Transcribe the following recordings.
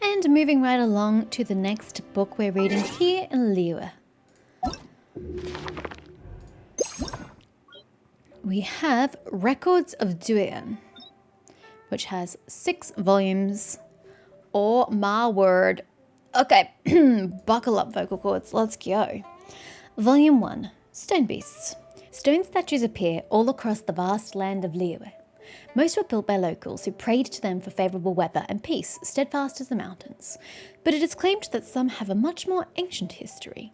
And moving right along to the next book we're reading here in Liyue. We have Records of Jueyun, which has 6 volumes. Oh my word. Okay, buckle up vocal cords, let's go. Volume 1, Stone Beasts. Stone statues appear all across the vast land of Liyue. Most were built by locals who prayed to them for favourable weather and peace, steadfast as the mountains. But it is claimed that some have a much more ancient history.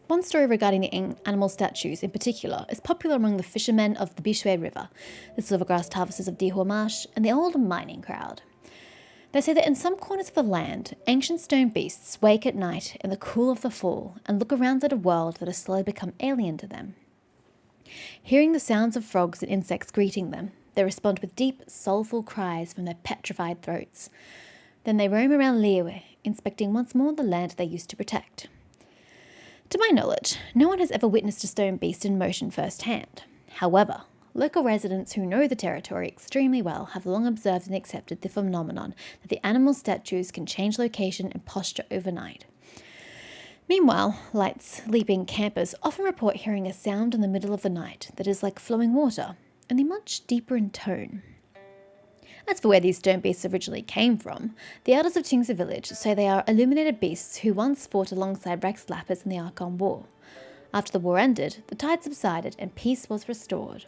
One story regarding the animal statues in particular is popular among the fishermen of the Bishui River, the silvergrass harvesters of Dihua Marsh, and the old mining crowd. They say that in some corners of the land, ancient stone beasts wake at night in the cool of the fall and look around at a world that has slowly become alien to them. Hearing the sounds of frogs and insects greeting them, they respond with deep, soulful cries from their petrified throats. Then they roam around Liyue, inspecting once more the land they used to protect. To my knowledge, no one has ever witnessed a stone beast in motion firsthand. However, local residents who know the territory extremely well have long observed and accepted the phenomenon that the animal statues can change location and posture overnight. Meanwhile, light-sleeping campers often report hearing a sound in the middle of the night that is like flowing water, only much deeper in tone. As for where these stone beasts originally came from, the elders of Tingsa village say they are illuminated beasts who once fought alongside Rex Lapis in the Archon War. After the war ended, the tide subsided and peace was restored.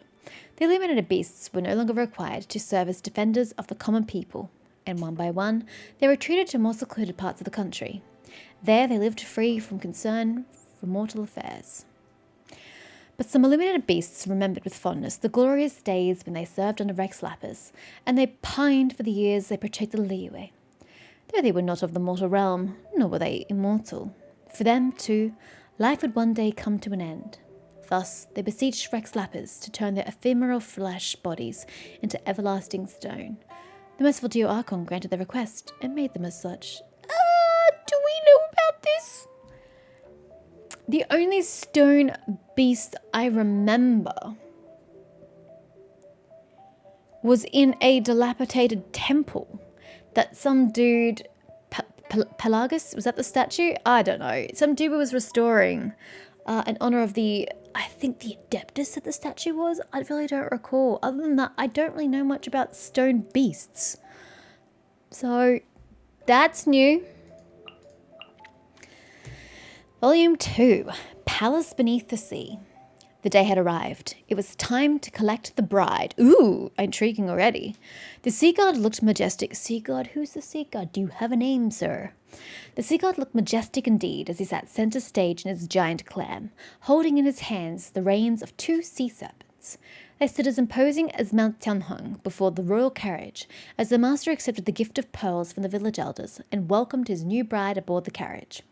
The illuminated beasts were no longer required to serve as defenders of the common people, and one by one, they retreated to more secluded parts of the country. There they lived free from concern for mortal affairs. But some illuminated beasts remembered with fondness the glorious days when they served under Rex Lapis, and they pined for the years they protected Liyue. Though they were not of the mortal realm, nor were they immortal. For them, too, life would one day come to an end. Thus, they beseeched Rex Lapis to turn their ephemeral flesh bodies into everlasting stone. The merciful Dio Archon granted their request and made them as such. Do we know about this? The only stone beast I remember was in a dilapidated temple that some dude, Pelagus, was that the statue? I don't know. Some dude was restoring in honor of the Adeptus that the statue was. I really don't recall. Other than that, I don't really know much about stone beasts. So, that's new. Volume 2, Palace Beneath the Sea. The day had arrived. It was time to collect the bride. Ooh, intriguing already. The sea god looked majestic. Sea god? Who's the sea god? Do you have a name, sir? The sea god looked majestic indeed as he sat center stage in his giant clam, holding in his hands the reins of 2 sea serpents. They stood as imposing as Mount Tianheng before the royal carriage, as the master accepted the gift of pearls from the village elders and welcomed his new bride aboard the carriage.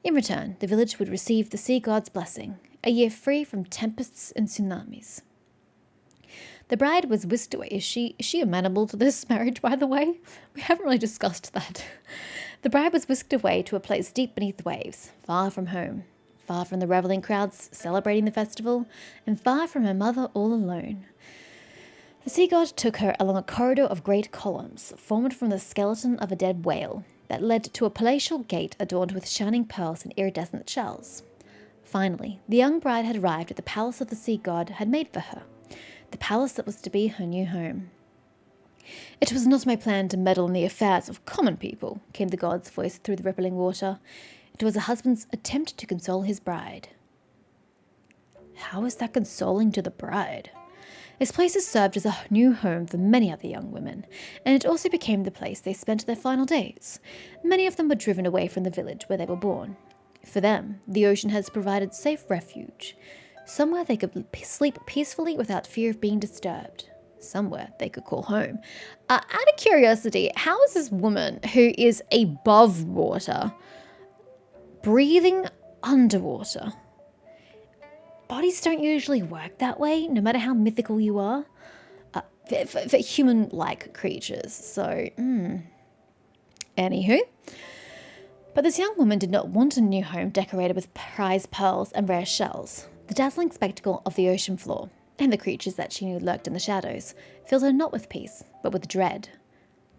In return, the village would receive the sea god's blessing, a year free from tempests and tsunamis. The bride was whisked away. Is she amenable to this marriage, by the way? We haven't really discussed that. The bride was whisked away to a place deep beneath the waves, far from home, far from the reveling crowds celebrating the festival, and far from her mother all alone. The sea god took her along a corridor of great columns, formed from the skeleton of a dead whale, that led to a palatial gate adorned with shining pearls and iridescent shells. Finally, the young bride had arrived at the palace of the sea god had made for her, the palace that was to be her new home. It was not my plan to meddle in the affairs of common people, came the god's voice through the rippling water. It was a husband's attempt to console his bride. How is that consoling to the bride? This place has served as a new home for many other young women, and it also became the place they spent their final days. Many of them were driven away from the village where they were born. For them, the ocean has provided safe refuge, somewhere they could sleep peacefully without fear of being disturbed, somewhere they could call home. Out of curiosity, how is this woman who is above water breathing underwater? Bodies don't usually work that way, no matter how mythical you are, for human-like creatures. So, Anywho. But this young woman did not want a new home decorated with prize pearls and rare shells. The dazzling spectacle of the ocean floor, and the creatures that she knew lurked in the shadows, filled her not with peace, but with dread.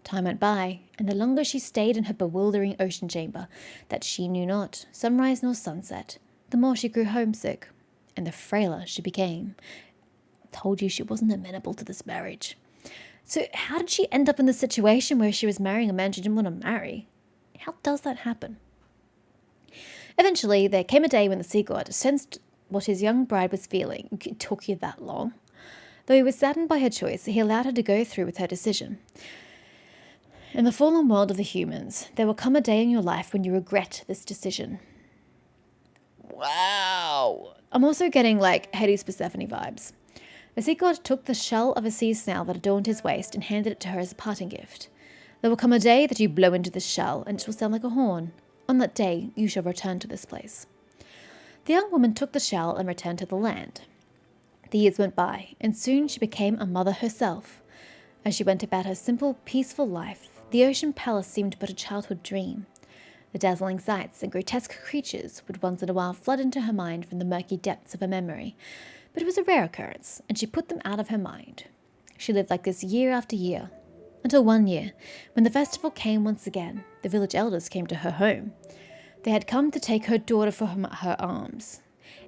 Time went by, and the longer she stayed in her bewildering ocean chamber, that she knew not sunrise nor sunset, the more she grew homesick, and the frailer she became. Told you she wasn't amenable to this marriage. So how did she end up in the situation where she was marrying a man she didn't want to marry? How does that happen? Eventually, there came a day when the sea god sensed what his young bride was feeling. It took you that long. Though he was saddened by her choice, he allowed her to go through with her decision. In the fallen world of the humans, there will come a day in your life when you regret this decision. Wow. I'm also getting like Hades Persephone vibes. The sea god took the shell of a sea snail that adorned his waist and handed it to her as a parting gift. There will come a day that you blow into this shell, and it will sound like a horn. On that day, you shall return to this place. The young woman took the shell and returned to the land. The years went by, and soon she became a mother herself. As she went about her simple, peaceful life, the ocean palace seemed but a childhood dream. The dazzling sights and grotesque creatures would once in a while flood into her mind from the murky depths of her memory, but it was a rare occurrence, and she put them out of her mind. She lived like this year after year, until one year, when the festival came once again, the village elders came to her home. They had come to take her daughter from her arms.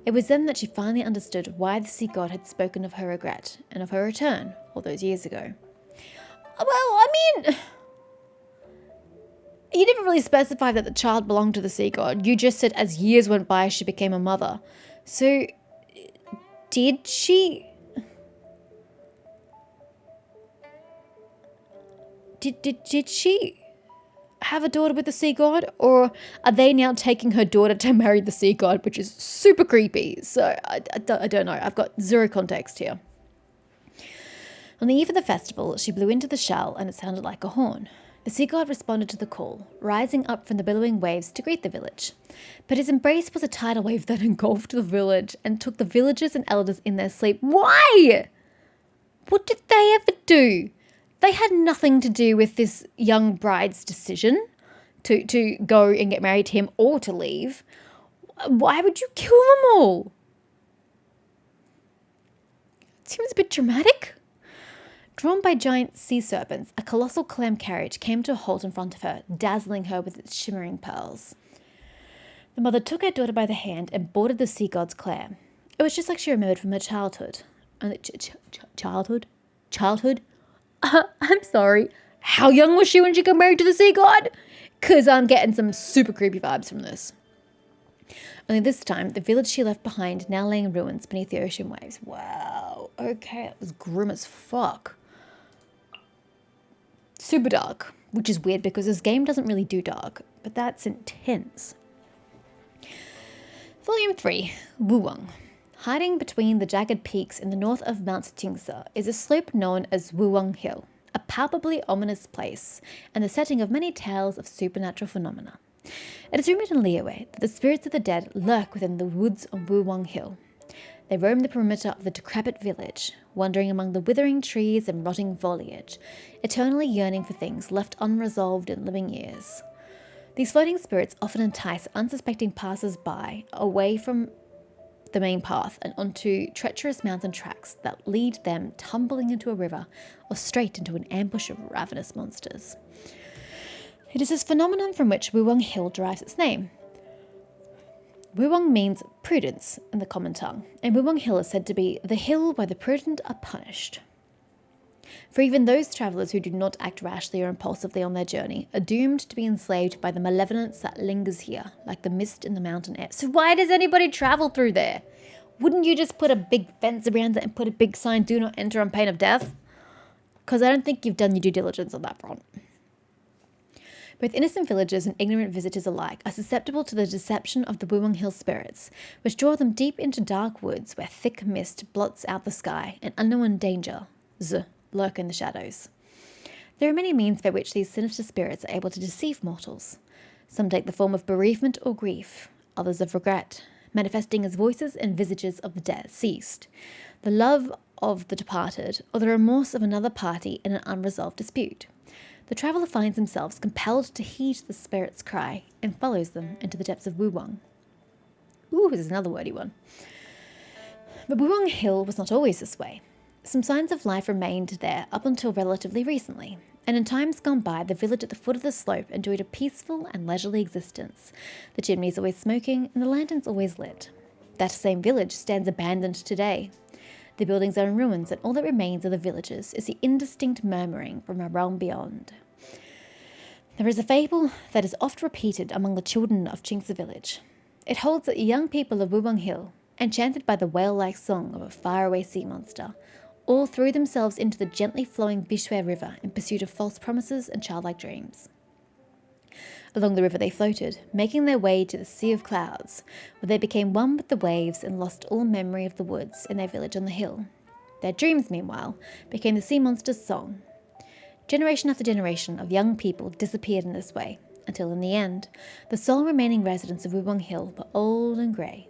It was then that she finally understood why the sea god had spoken of her regret and of her return all those years ago. Well, I mean, you didn't really specify that the child belonged to the sea god. You just said as years went by, she became a mother. So, did she... Did she have a daughter with the sea god? Or are they now taking her daughter to marry the sea god, which is super creepy? So, I don't know. I've got zero context here. On the eve of the festival, she blew into the shell and it sounded like a horn. The sea god responded to the call, rising up from the billowing waves to greet the village. But his embrace was a tidal wave that engulfed the village and took the villagers and elders in their sleep. Why? What did they ever do? They had nothing to do with this young bride's decision to go and get married to him or to leave. Why would you kill them all? It seems a bit dramatic. Drawn by giant sea serpents, a colossal clam carriage came to a halt in front of her, dazzling her with its shimmering pearls. The mother took her daughter by the hand and boarded the sea god's clam. It was just like she remembered from her childhood. Childhood? I'm sorry. How young was she when she got married to the sea god? Because I'm getting some super creepy vibes from this. Only this time, the village she left behind now lay in ruins beneath the ocean waves. Wow. Okay, that was grim as fuck. Super dark, which is weird because this game doesn't really do dark, but that's intense. Volume 3, Wuwang. Hiding between the jagged peaks in the north of Mount Tingsa is a slope known as Wuwang Hill, a palpably ominous place and the setting of many tales of supernatural phenomena. It is rumored in Liyue that the spirits of the dead lurk within the woods on Wuwang Hill. They roam the perimeter of the decrepit village, wandering among the withering trees and rotting foliage, eternally yearning for things left unresolved in living years. These floating spirits often entice unsuspecting passers-by away from the main path and onto treacherous mountain tracks that lead them tumbling into a river or straight into an ambush of ravenous monsters. It is this phenomenon from which Wuwang Hill derives its name. Wuwang means prudence in the common tongue, and Wuwang Hill is said to be the hill where the prudent are punished. For even those travellers who do not act rashly or impulsively on their journey are doomed to be enslaved by the malevolence that lingers here, like the mist in the mountain air. So why does anybody travel through there? Wouldn't you just put a big fence around it and put a big sign, "Do not enter on pain of death"? Because I don't think you've done your due diligence on that front. Both innocent villagers and ignorant visitors alike are susceptible to the deception of the Wuwang Hill spirits, which draw them deep into dark woods where thick mist blots out the sky and unknown dangers lurk in the shadows. There are many means by which these sinister spirits are able to deceive mortals. Some take the form of bereavement or grief, others of regret, manifesting as voices and visages of the deceased, the love of the departed, or the remorse of another party in an unresolved dispute. The traveller finds themselves compelled to heed the spirit's cry and follows them into the depths of Wuwang. Ooh, this is another wordy one. But Wuwang Hill was not always this way. Some signs of life remained there up until relatively recently. and in times gone by, the village at the foot of the slope enjoyed a peaceful and leisurely existence, the chimneys always smoking and the lanterns always lit. That same village stands abandoned today. The buildings are in ruins, and all that remains of the villages is the indistinct murmuring from a realm beyond. There is a fable that is oft repeated among the children of Chinksa village. It holds that the young people of Wubong Hill, enchanted by the whale-like song of a faraway sea monster, all threw themselves into the gently flowing Bishwe River in pursuit of false promises and childlike dreams. Along the river they floated, making their way to the Sea of Clouds, where they became one with the waves and lost all memory of the woods in their village on the hill. Their dreams, meanwhile, became the sea monster's song. Generation after generation of young people disappeared in this way, until in the end, the sole remaining residents of Wubong Hill were old and grey.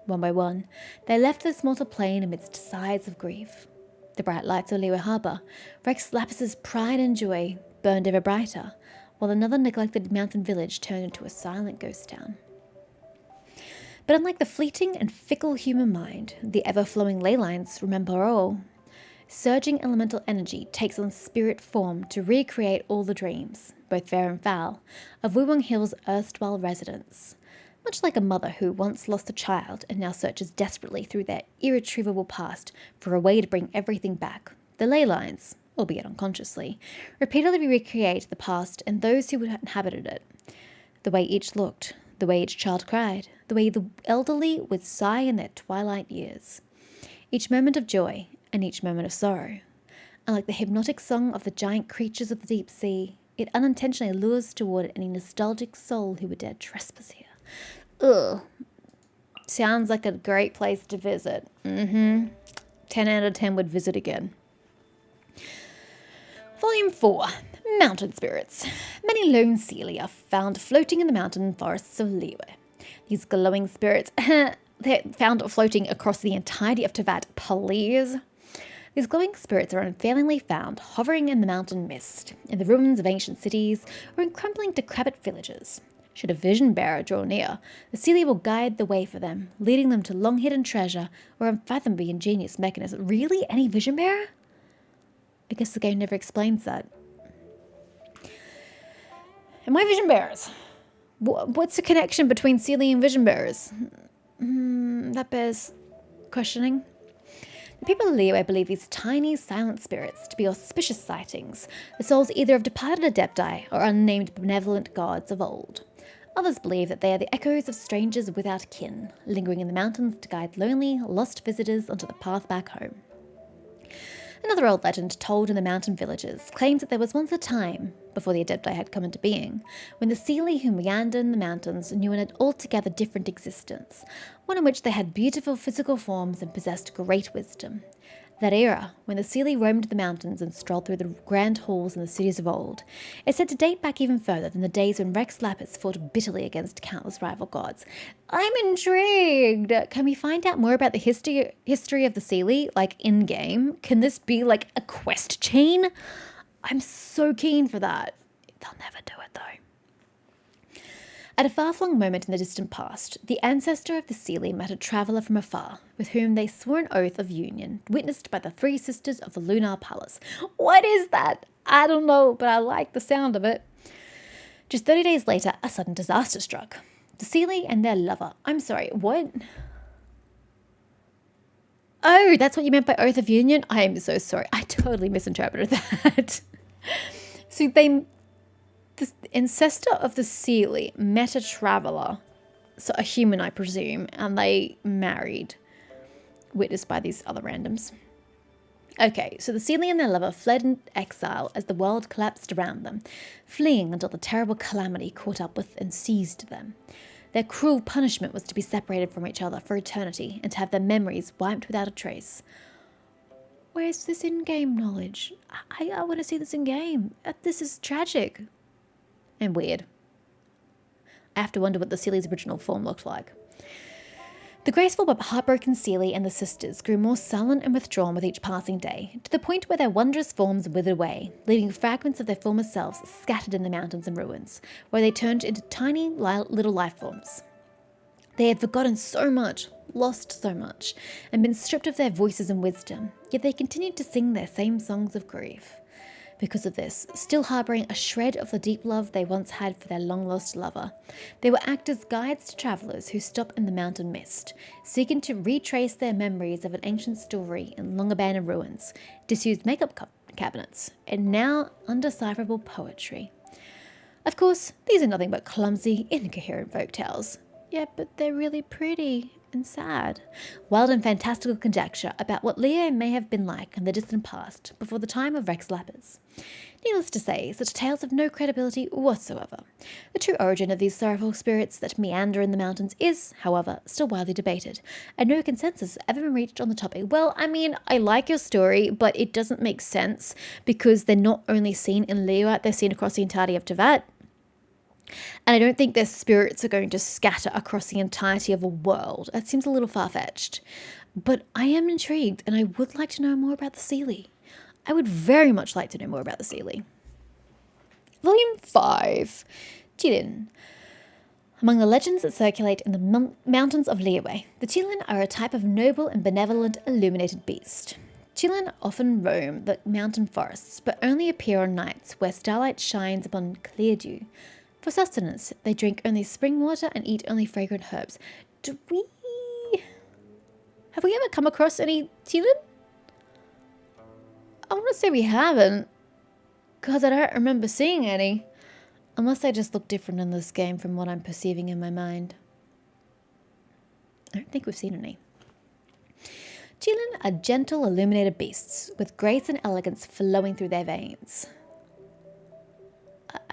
One by one, they left this mortal plane amidst sighs of grief. The bright lights of Liwa Harbour, Rex Lapis's pride and joy, burned ever brighter, while another neglected mountain village turned into a silent ghost town. But unlike the fleeting and fickle human mind, the ever-flowing ley lines remember all. Surging elemental energy takes on spirit form to recreate all the dreams, both fair and foul, of Wubong Hill's erstwhile residents. Much like a mother who once lost a child and now searches desperately through their irretrievable past for a way to bring everything back, the ley lines, albeit unconsciously, repeatedly recreate the past and those who inhabited it. The way each looked, the way each child cried, the way the elderly would sigh in their twilight years. Each moment of joy and each moment of sorrow. And like the hypnotic song of the giant creatures of the deep sea, it unintentionally lures toward any nostalgic soul who would dare trespass here. Ugh. Sounds like a great place to visit. 10 out of 10 would visit again. Volume 4. Mountain Spirits. Many lone sealy are found floating in the mountain forests of Liwe. These glowing spirits, they're found floating across the entirety of Teyvat, please. These glowing spirits are unfailingly found hovering in the mountain mist, in the ruins of ancient cities, or in crumbling decrepit villages. Should a vision bearer draw near, the Seelie will guide the way for them, leading them to long-hidden treasure or unfathomably ingenious mechanism. Really? Any vision bearer? I guess the game never explains that. And why vision bearers? What's the connection between Seelie and vision bearers? That bears questioning. The people of Liwe believe these tiny, silent spirits to be auspicious sightings, the souls either of departed adepti or unnamed benevolent gods of old. Others believe that they are the echoes of strangers without kin, lingering in the mountains to guide lonely, lost visitors onto the path back home. Another old legend told in the mountain villages claims that there was once a time, before the Adepti had come into being, when the Seelie who meander in the mountains knew an altogether different existence, one in which they had beautiful physical forms and possessed great wisdom. That era, when the Seelie roamed the mountains and strolled through the grand halls in the cities of old, is said to date back even further than the days when Rex Lapis fought bitterly against countless rival gods. I'm intrigued! Can we find out more about the history of the Seelie, like in-game? Can this be like a quest chain? I'm so keen for that. They'll never do it though. At a far-flung moment in the distant past, the ancestor of the Seelie met a traveller from afar, with whom they swore an oath of union, witnessed by the three sisters of the Lunar Palace. What is that? I don't know, but I like the sound of it. Just 30 days later, a sudden disaster struck. The Seelie and their lover. I'm sorry, what? Oh, that's what you meant by oath of union? I am so sorry. I totally misinterpreted that. So the ancestor of the Seelie met a traveller, so a human I presume, and they married, witnessed by these other randoms. Okay, so the Seelie and their lover fled in exile as the world collapsed around them, fleeing until the terrible calamity caught up with and seized them. Their cruel punishment was to be separated from each other for eternity and to have their memories wiped without a trace. Where's this in-game knowledge? I want to see this in-game. This is tragic. And weird. I have to wonder what the Seelie's original form looked like. The graceful but heartbroken Seelie and the sisters grew more sullen and withdrawn with each passing day, to the point where their wondrous forms withered away, leaving fragments of their former selves scattered in the mountains and ruins, where they turned into tiny little life forms. They had forgotten so much, lost so much, and been stripped of their voices and wisdom, yet they continued to sing their same songs of grief. Because of this, still harbouring a shred of the deep love they once had for their long-lost lover, they will act as guides to travellers who stop in the mountain mist, seeking to retrace their memories of an ancient story in long-abandoned ruins, disused makeup cabinets, and now undecipherable poetry. Of course, these are nothing but clumsy, incoherent folktales. Yeah, but they're really pretty and sad. Wild and fantastical conjecture about what Leo may have been like in the distant past, before the time of Rex Lapis. Needless to say, such tales have no credibility whatsoever. The true origin of these sorrowful spirits that meander in the mountains is, however, still widely debated, and no consensus has ever been reached on the topic. Well, I mean, I like your story, but it doesn't make sense because they're not only seen in Leo, they're seen across the entirety of Teyvat. And I don't think their spirits are going to scatter across the entirety of a world. That seems a little far-fetched. But I am intrigued, and I would like to know more about the Seelie. I would very much like to know more about the Seelie. Volume 5. Jueyun. Among the legends that circulate in the mountains of Liyue, the Jueyun are a type of noble and benevolent illuminated beast. Jueyun often roam the mountain forests, but only appear on nights where starlight shines upon clear dew. For sustenance, they drink only spring water and eat only fragrant herbs. Have we ever come across any Jueyun? I want to say we haven't, because I don't remember seeing any. Unless they just look different in this game from what I'm perceiving in my mind. I don't think we've seen any. Jueyun are gentle, illuminated beasts, with grace and elegance flowing through their veins.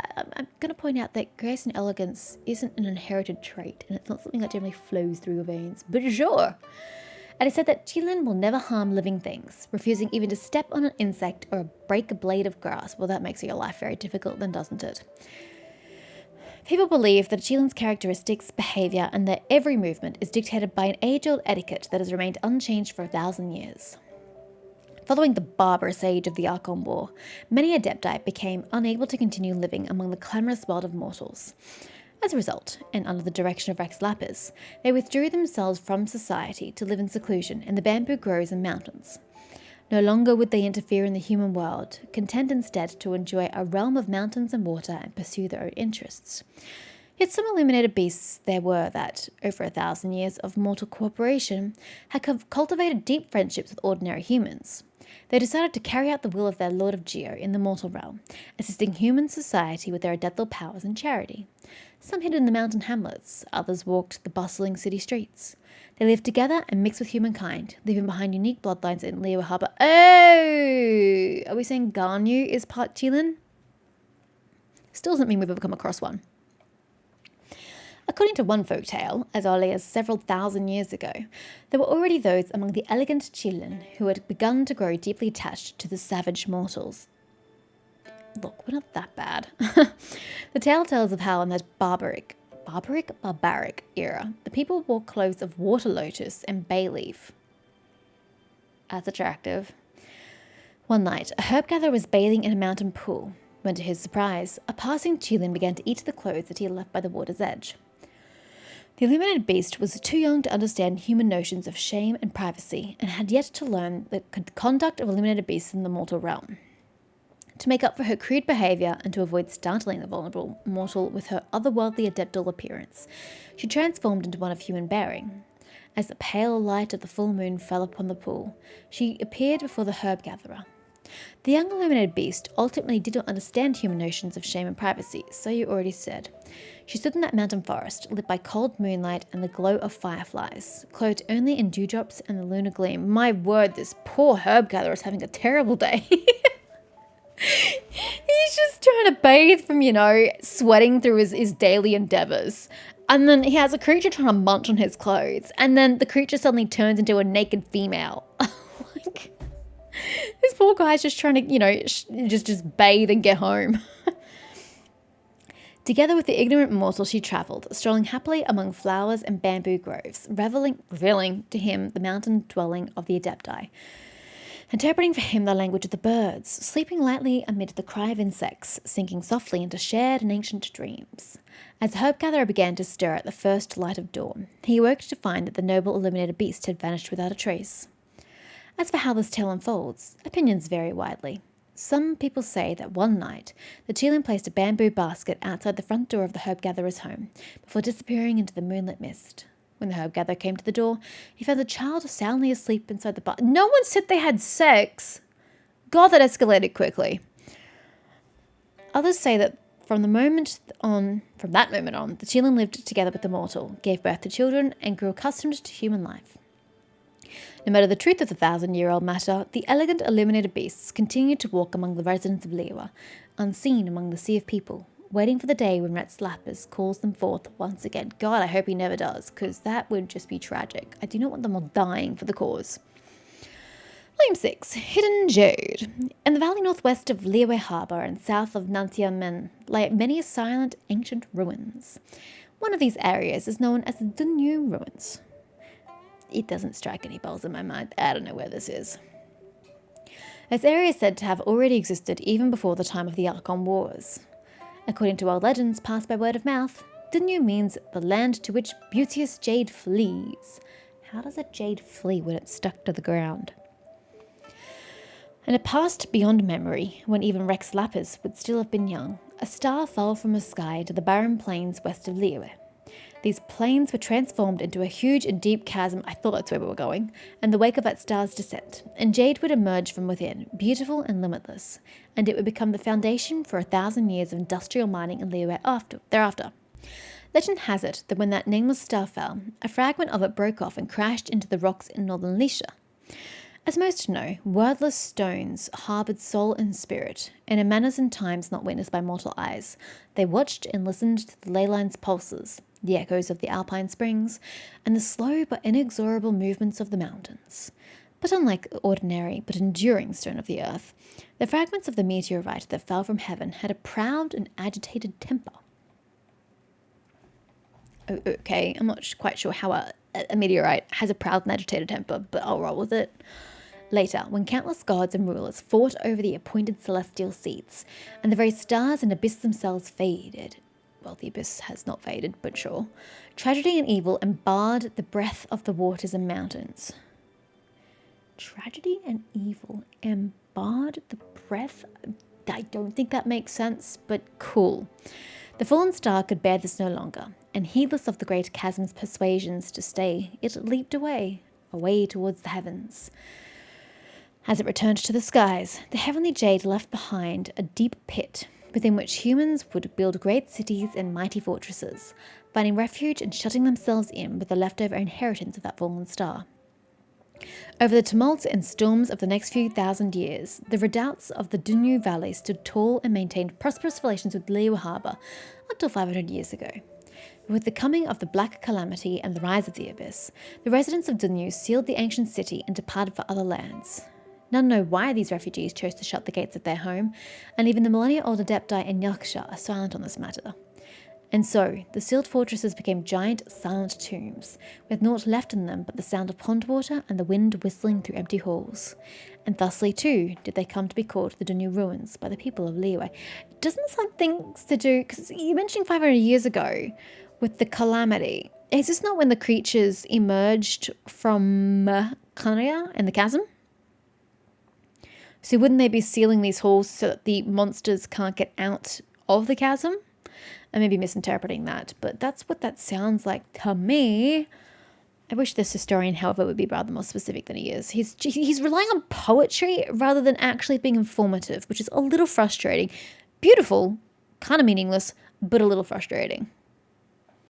I'm going to point out that grace and elegance isn't an inherited trait, and it's not something that generally flows through your veins, but sure. And it said that Jueyun will never harm living things, refusing even to step on an insect or break a blade of grass. Well, that makes your life very difficult then, doesn't it? People believe that Jueyun's characteristics, behaviour, and their every movement is dictated by an age-old etiquette that has remained unchanged for 1,000 years. Following the barbarous age of the Archon War, many Adepti became unable to continue living among the clamorous world of mortals. As a result, and under the direction of Rex Lapis, they withdrew themselves from society to live in seclusion in the bamboo groves and mountains. No longer would they interfere in the human world, content instead to enjoy a realm of mountains and water and pursue their own interests. Yet some illuminated beasts there were that, over 1,000 years of mortal cooperation, had cultivated deep friendships with ordinary humans. They decided to carry out the will of their Lord of Geo in the mortal realm, assisting human society with their adeptal powers and charity. Some hid in the mountain hamlets, others walked the bustling city streets. They lived together and mixed with humankind, leaving behind unique bloodlines in Liyue Harbour. Oh! Are we saying Ganyu is part Jueyun? Still doesn't mean we've ever come across one. According to one folktale, as early as several thousand years ago, there were already those among the elegant Jueyun who had begun to grow deeply attached to the savage mortals. Look, we're not that bad. The tale tells of how in that barbaric era, the people wore clothes of water lotus and bay leaf. That's attractive. One night, a herb gatherer was bathing in a mountain pool, when to his surprise, a passing Jueyun began to eat the clothes that he had left by the water's edge. The illuminated beast was too young to understand human notions of shame and privacy, and had yet to learn the conduct of illuminated beasts in the mortal realm. To make up for her crude behaviour and to avoid startling the vulnerable mortal with her otherworldly adeptal appearance, she transformed into one of human bearing. As the pale light of the full moon fell upon the pool, she appeared before the herb gatherer. The young illuminated beast ultimately did not understand human notions of shame and privacy, so you already said. She stood in that mountain forest, lit by cold moonlight and the glow of fireflies, clothed only in dewdrops and the lunar gleam. My word, this poor herb gatherer is having a terrible day. He's just trying to bathe from, sweating through his daily endeavours. And then he has a creature trying to munch on his clothes. And then the creature suddenly turns into a naked female. This poor guy's just trying to, just bathe and get home. Together with the ignorant mortal she travelled, strolling happily among flowers and bamboo groves, revealing to him the mountain dwelling of the Adepti, interpreting for him the language of the birds, sleeping lightly amid the cry of insects, sinking softly into shared and ancient dreams. As the herb gatherer began to stir at the first light of dawn, he awoke to find that the noble illuminated beast had vanished without a trace. As for how this tale unfolds, opinions vary widely. Some people say that one night, the Chelan placed a bamboo basket outside the front door of the herb-gatherer's home before disappearing into the moonlit mist. When the herb-gatherer came to the door, he found the child soundly asleep inside the basket. No one said they had sex! God, that escalated quickly. Others say that from that moment on, the Chelan lived together with the mortal, gave birth to children, and grew accustomed to human life. No matter the truth of the 1,000-year-old matter, the elegant illuminated beasts continued to walk among the residents of Liyue, unseen among the sea of people, waiting for the day when Ret Slappers calls them forth once again. God, I hope he never does, because that would just be tragic. I do not want them all dying for the cause. Volume 6, Hidden Jade. In the valley northwest of Liyue Harbour and south of Nantiamen lay many silent ancient ruins. One of these areas is known as the Dunyu Ruins. It doesn't strike any bells in my mind. I don't know where this is. This area is said to have already existed even before the time of the Archon Wars. According to old legends passed by word of mouth, Dunyu means the land to which beauteous jade flees. How does a jade flee when it's stuck to the ground? In a past beyond memory, when even Rex Lapis would still have been young, a star fell from the sky to the barren plains west of Liyue. These plains were transformed into a huge and deep chasm, I thought that's where we were going, in the wake of that star's descent, and jade would emerge from within, beautiful and limitless, and it would become the foundation for 1,000 years of industrial mining in Liyue thereafter. Legend has it that when that nameless star fell, a fragment of it broke off and crashed into the rocks in northern Lisha. As most know, wordless stones harboured soul and spirit, and in manners and times not witnessed by mortal eyes, they watched and listened to the ley line's pulses, the echoes of the alpine springs, and the slow but inexorable movements of the mountains. But unlike the ordinary but enduring stone of the earth, the fragments of the meteorite that fell from heaven had a proud and agitated temper. Okay, I'm not quite sure how a meteorite has a proud and agitated temper, but I'll roll with it. Later, when countless gods and rulers fought over the appointed celestial seats, and the very stars and abyss themselves faded, well, the abyss has not faded, but sure, tragedy and evil embarred the breath of the waters and mountains. Tragedy and evil embarred the breath? I don't think that makes sense, but cool. The fallen star could bear this no longer, and heedless of the great chasm's persuasions to stay, it leaped away towards the heavens. As it returned to the skies, the heavenly jade left behind a deep pit, within which humans would build great cities and mighty fortresses, finding refuge and shutting themselves in with the leftover inheritance of that fallen star. Over the tumults and storms of the next few thousand years, the redoubts of the Dunyu Valley stood tall and maintained prosperous relations with Liyue Harbour until 500 years ago. With the coming of the Black Calamity and the rise of the Abyss, the residents of Dunyu sealed the ancient city and departed for other lands. None know why these refugees chose to shut the gates of their home, and even the millennia-old Adepti and Yaksha are silent on this matter. And so, the sealed fortresses became giant, silent tombs, with naught left in them but the sound of pond water and the wind whistling through empty halls. And thusly, too, did they come to be called the Dunyu Ruins by the people of Liyue. Doesn't something to do, because you mentioned 500 years ago, with the calamity. Is this not when the creatures emerged from Kanya and the chasm? So wouldn't they be sealing these halls so that the monsters can't get out of the chasm? I may be misinterpreting that, but that's what that sounds like to me. I wish this historian, however, would be rather more specific than he is. He's relying on poetry rather than actually being informative, which is a little frustrating. Beautiful, kind of meaningless, but a little frustrating.